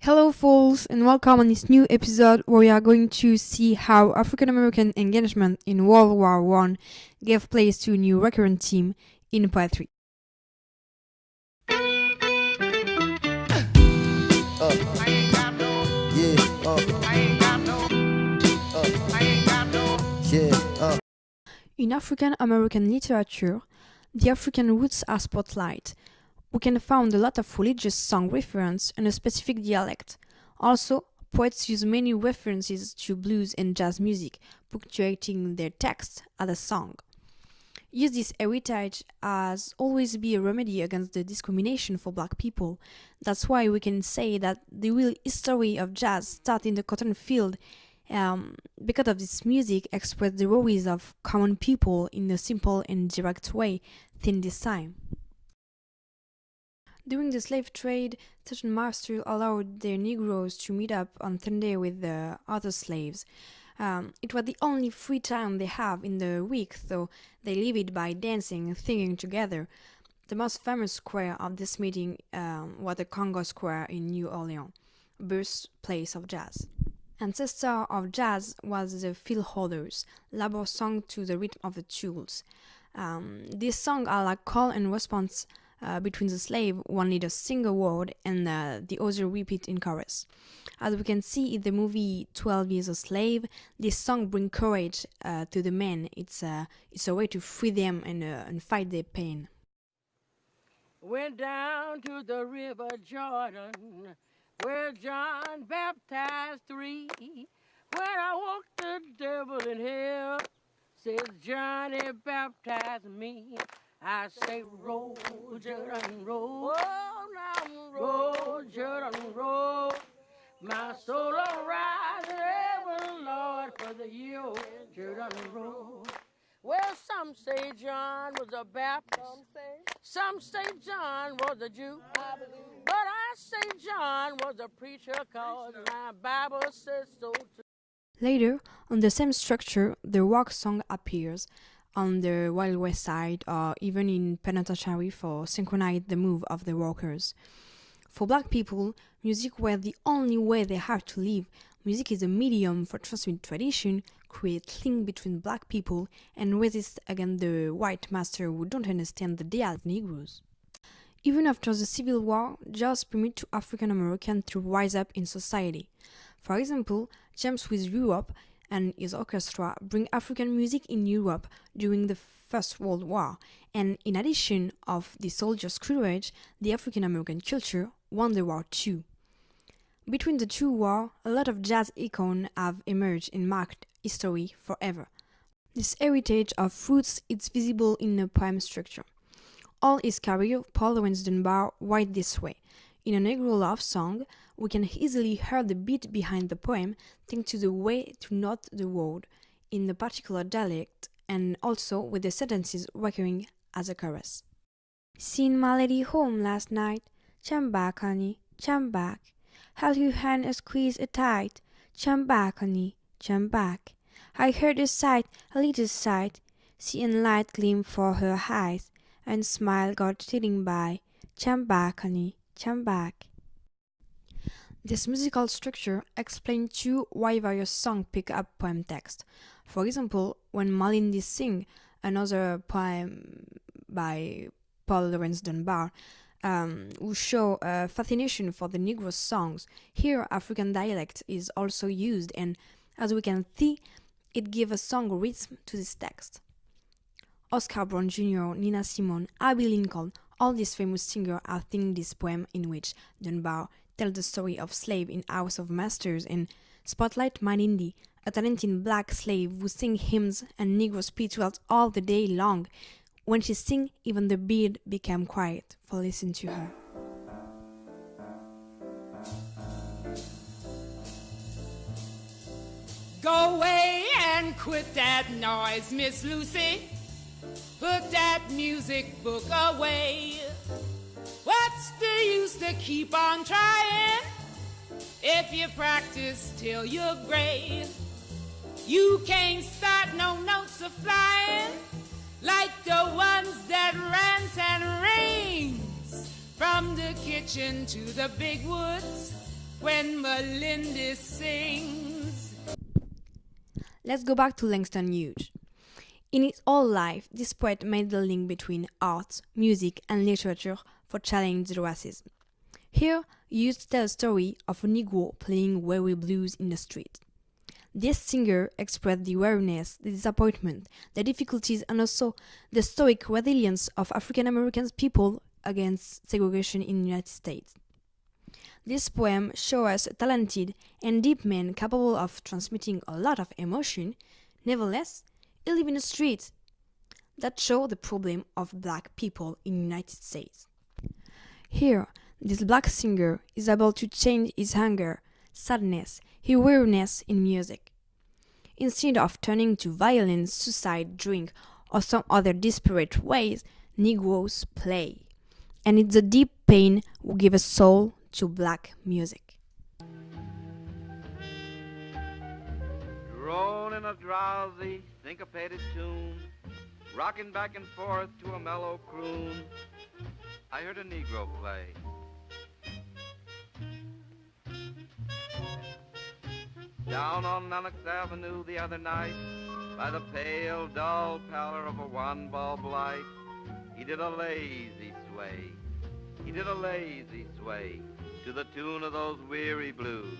Hello, folks, and welcome on this new episode where we are going to see how African American engagement in World War I gave place to a new recurrent theme in poetry. In African American literature, the African roots are spotlight. We can find a lot of religious song reference in a specific dialect. Also, poets use many references to blues and jazz music, punctuating their text as a song. Use this heritage as always be a remedy against the discrimination for black people. That's why we can say that the real history of jazz started in the cotton field because of this music expressed the worries of common people in a simple and direct way till this time. During the slave trade, certain masters allowed their negroes to meet up on Sunday with the other slaves. It was the only free time they have in the week, so they live it by dancing and singing together. The most famous square of this meeting was the Congo Square in New Orleans, birthplace of jazz. Ancestor of jazz was the field holders, labor sung to the rhythm of the tools. These songs are like call and response between the slave, one lead a single word and the other repeat in chorus. As we can see in the movie 12 Years a Slave, this song brings courage to the men. It's a way to free them and fight their pain. Went down to the river Jordan, where John baptized three. When I walked the devil in hell, says Johnny baptized me. I say, roll, Jordan, roll. Oh, now roll, Jordan, roll. My soul will rise ever, Lord, for the year, Jordan, roll. Well, some say John was a Baptist. Some say John was a Jew. But I say John was a preacher, cause my Bible says so too. Later, on the same structure, the rock song appears on the Wild West Side or even in penitentiary for synchronize the move of the workers. For black people, music was the only way they had to live. Music is a medium for transmitting tradition, create link between black people, and resist against the white master who don't understand the dialect of Negroes. Even after the Civil War, jazz permitted to African Americans to rise up in society. For example, James with Europe and his orchestra bring African music in Europe during the First World War, and in addition of the soldiers' courage, the African American culture won the war too. Between the two wars, a lot of jazz icons have emerged and marked history forever. This heritage of roots is visible in the poem structure. All his career, Paul Laurence Dunbar writes this way. In a Negro love song, we can easily hear the beat behind the poem thanks to the way to note the word in the particular dialect and also with the sentences recurring as a chorus. Seen my lady home last night. Come back, honey, come back. Held your hand and squeeze it tight. Come back, honey, come back. I heard a sight, a little sight. Seeing light gleam for her eyes, and smile got stealing by. Come back, honey, come back. This musical structure explains too why various songs pick up poem text. For example, when Malindy sings another poem by Paul Laurence Dunbar, who show a fascination for the Negro songs, here African dialect is also used, and as we can see, it gives a song rhythm to this text. Oscar Brown Jr., Nina Simone, Abbie Lincoln, all these famous singers are singing this poem in which Dunbar tells the story of slave in House of Masters and spotlight Malindy, a talented black slave who sings hymns and Negro spirituals all the day long. When she sings, even the bird became quiet for listening to her. Go away and quit that noise, Miss Lucy. Put that music book away. What's the use to keep on trying if you practice till you're gray? You can't start no notes of flying like the ones that rants and rains from the kitchen to the big woods. when Malindy sings. Let's go back to Langston Hughes. In his whole life, this poet made the link between art, music, and literature for challenging racism. Here, Hughes tells a story of a negro playing weary blues in the street. This singer expressed the weariness, the disappointment, the difficulties, and also the stoic resilience of African American people against segregation in the United States. This poem shows us a talented and deep man capable of transmitting a lot of emotion. Nevertheless, he lives in the street. That shows the problem of black people in the United States. Here, this black singer is able to change his anger, sadness, his weariness in music. Instead of turning to violence, suicide, drink, or some other desperate ways, Negroes play. And it's the deep pain who gives a soul to black music. Drone in a drowsy, syncopated tune, rocking back and forth to a mellow croon, I heard a Negro play. Down on Lenox Avenue the other night, by the pale, dull pallor of a one-bulb light, he did a lazy sway. He did a lazy sway to the tune of those weary blues.